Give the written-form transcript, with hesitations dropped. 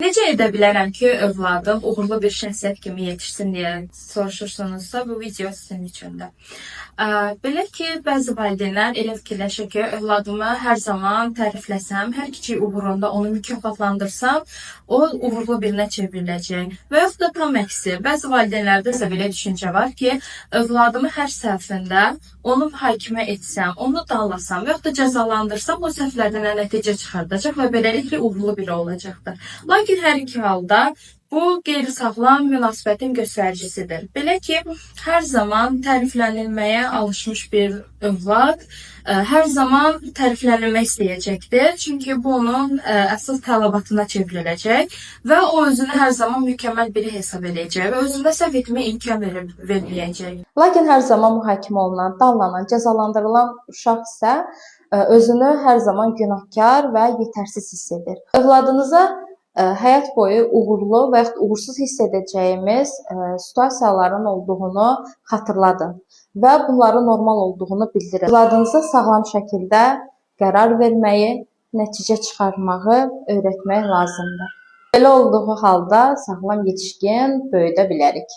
Necə edə bilərəm ki, övladım uğurlu bir şəxsiyyət kimi yetişsin deyə soruşursunuzsa, bu video sizin üçündür. Belə ki, bəzi valideynlər elə fikirləşir ki, övladımı hər zaman tərifləsəm, hər kiçik uğurunda onu mükafatlandırsam, o uğurlu birinə çevriləcək. Və yaxud da tam əksi, bəzi valideynlərdə isə belə düşüncə var ki, övladımı hər səhvində onu mühakimə etsəm, onu danlasam və yaxud da cəzalandırsam, o səhvlərdən nəticə çıxardacaq və beləliklə uğurlu biri olacaqdır. Lakin hər iki halda bu qeyri-sağlam münasibətin göstəricisidir. Belə ki, hər zaman təriflənilməyə alışmış bir övlad hər zaman təriflənilmək istəyəcəkdir. Çünki bu onun əsas tələbatına çevriləcək və o özünü hər zaman mükəmməl biri hesab edəcək və özündə səhv etməyə imkan verməyəcək. Lakin hər zaman mühakimə olunan, danlanan, cəzalandırılan uşaq isə özünü hər zaman günahkar və yetərsiz hiss edir. Övladınıza həyat boyu uğurlu və yaxud uğursuz hiss edəcəyimiz situasiyaların olduğunu xatırladın və bunların normal olduğunu bildirin. Övladınıza sağlam şəkildə qərar verməyi, nəticə çıxarmağı öyrətmək lazımdır. Belə olduğu halda sağlam yetişkin böyüdə bilərik.